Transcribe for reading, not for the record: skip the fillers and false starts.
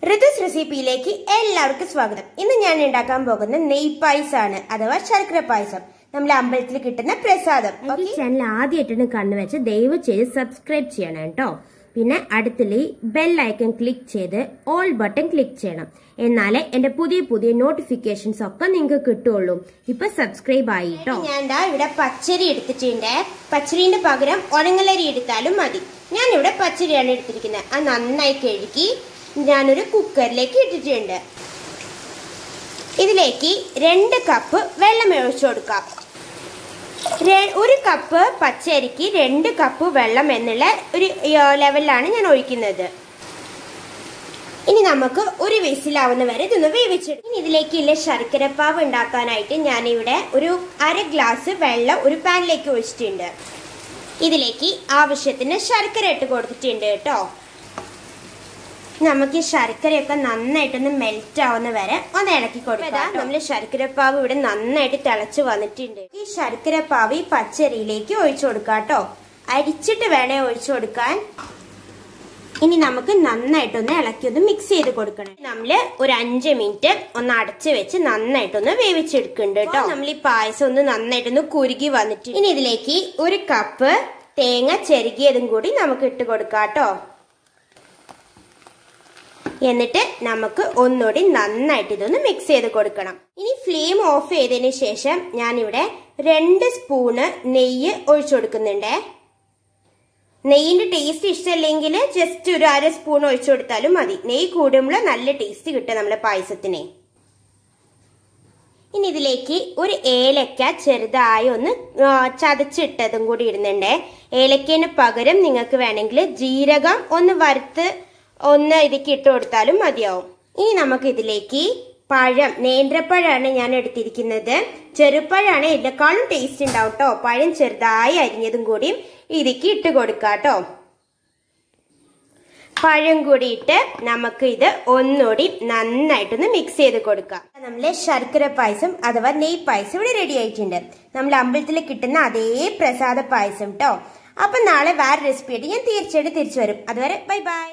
rithus recipe-യിലേക്ക് എല്ലാവർക്കും സ്വാഗതം. ഇന്ന് ഞാൻ ഉണ്ടാക്കാൻ പോകുന്ന നെയ്പായസാണ് അഥവാ ശർക്കര പായസം. നമ്മുടെ അമ്പലത്തിൽ കിട്ടുന്ന പ്രസാദം. ഈ ചാനൽ ആദ്യമായിട്ടാണ് കണ്ടുവെച്ച് ദയവ് ചെയ്ത് സബ്സ്ക്രൈബ് ചെയ്യണം കേട്ടോ. പിന്നെ അടുത്തുള്ള ബെൽ ഐക്കൺ ക്ലിക്ക് ചെയ്ത് ഓൾ ബട്ടൺ ക്ലിക്ക് ചെയ്യണം. എന്നാലേ എന്റെ പുതിയ പുതിയ നോട്ടിഫിക്കേഷൻസ് ഒക്കെ നിങ്ങൾക്ക് കിട്ടുള്ളൂ. ഇപ്പൊ സബ്സ്ക്രൈബ് ആയിട്ടോ. ഞാൻ ഇവിടെ പച്ചരി എടുത്തിട്ടുണ്ട്. പച്ചരിന്റെ പകരം ഉണങ്ങലരി എടുത്താലും മതി. ഞാൻ ഇവിടെ പച്ചരിയാണ് എടുത്തിരിക്കുന്നത്. അത് നന്നായി കഴുകി ഞാനൊരു കുക്കറിലേക്ക് ഇട്ടിട്ടുണ്ട്. ഇതിലേക്ക് 2 കപ്പ് വെള്ളം ഒഴിച്ചു കൊടുക്കാം. 1 കപ്പ് പച്ചരിക്ക് 2 കപ്പ് വെള്ളം എന്നുള്ള ഒരു ലെവലിലാണ് ഞാൻ ഒഴിക്കുന്നത്. ഇനി നമുക്ക് ഒരു വിസിലാവുന്ന വരെ ഇതൊന്ന് വേവിച്ചെടുക്കും. ഇനി ഇതിലേക്കുള്ള ശർക്കരപ്പാവ് ഉണ്ടാക്കാനായിട്ട് ഞാനിവിടെ ഒരു 1/2 ഗ്ലാസ് വെള്ളം ഒരു പാനിലേക്ക് ഒഴിച്ചിട്ടുണ്ട്. ഇതിലേക്ക് ആവശ്യത്തിന് ശർക്കര ഇട്ട് കൊടുത്തിട്ടുണ്ട് കേട്ടോ. നമുക്ക് ഈ ശർക്കരയൊക്കെ നന്നായിട്ടൊന്ന് മെൽറ്റ് ആവുന്ന വരെ ഒന്ന് ഇളക്കി കൊടുക്കാം. നമ്മൾ ശർക്കരപ്പാവ് ഇവിടെ നന്നായിട്ട് തിളച്ച് വന്നിട്ടുണ്ട്. ഈ ശർക്കരപ്പാവ് ഈ പച്ചരിയിലേക്ക് ഒഴിച്ചു കൊടുക്കാം കേട്ടോ. അരിച്ചിട്ട് വേണേ ഒഴിച്ചു കൊടുക്കാൻ. ഇനി നമുക്ക് നന്നായിട്ടൊന്ന് ഇളക്കി ഒന്ന് മിക്സ് ചെയ്ത് കൊടുക്കണം. നമ്മള് ഒരു 5 മിനിറ്റ് ഒന്ന് അടച്ചു വെച്ച് നന്നായിട്ടൊന്ന് വേവിച്ചെടുക്കുന്നുണ്ട് കേട്ടോ. നമ്മൾ ഈ പായസം ഒന്ന് നന്നായിട്ടൊന്ന് കുരുകി വന്നിട്ട് ഇനി ഇതിലേക്ക് 1 കപ്പ് തേങ്ങ ചെരുകിയതും കൂടി നമുക്ക് ഇട്ട് കൊടുക്കാം കേട്ടോ. എന്നിട്ട് നമുക്ക് ഒന്നുകൂടി നന്നായിട്ട് ഇതൊന്ന് മിക്സ് ചെയ്ത് കൊടുക്കണം. ഇനി ഫ്ലെയിം ഓഫ് ചെയ്തതിന് ശേഷം ഞാനിവിടെ 2 സ്പൂണ് നെയ്യ് ഒഴിച്ചു കൊടുക്കുന്നുണ്ട്. നെയ്യിന്റെ ടേസ്റ്റ് ഇഷ്ടമല്ലെങ്കിൽ ജസ്റ്റ് ഒരു 1/2 സ്പൂൺ ഒഴിച്ചു കൊടുത്താലും മതി. നെയ്യ് കൂടുമ്പോൾ നല്ല ടേസ്റ്റ് കിട്ടും നമ്മുടെ പായസത്തിന്. ഇനി ഇതിലേക്ക് ഒരു ഏലക്ക ചെറുതായി ഒന്ന് ചതച്ചിട്ടതും കൂടി ഇടുന്നുണ്ട്. ഏലക്കേന് പകരം നിങ്ങൾക്ക് വേണമെങ്കിൽ ജീരകം ഒന്ന് വറുത്ത് ഒന്ന് ഇതിലേക്ക് ഇട്ട് കൊടുത്താലും മതിയാവും. ഇനി നമുക്ക് ഇതിലേക്ക് പഴം, നേന്ത്രപ്പഴമാണ് ഞാൻ എടുത്തിരിക്കുന്നത്. ചെറുപ്പഴമാണ് ഇതിനേക്കാളും ടേസ്റ്റ് ഉണ്ടാവും കേട്ടോ. പഴം ചെറുതായി അരിഞ്ഞതും കൂടി ഇതിലേക്ക് ഇട്ട് കൊടുക്കാം കേട്ടോ. പഴം കൂടി ഇട്ട് നമുക്ക് ഇത് ഒന്നുകൂടി നന്നായിട്ടൊന്ന് മിക്സ് ചെയ്ത് കൊടുക്കാം. നമ്മളെ ശർക്കര പായസം അഥവാ നെയ് പായസം ഇവിടെ റെഡി ആയിട്ടുണ്ട്. നമ്മൾ അമ്പലത്തിൽ കിട്ടുന്ന അതേ പ്രസാദ പായസം കേട്ടോ. അപ്പൊ നാളെ വേറെ റെസിപ്പി ആയിട്ട് ഞാൻ തീർച്ചയായിട്ടും തിരിച്ചു വരും. അതുവരെ ബൈ ബൈ.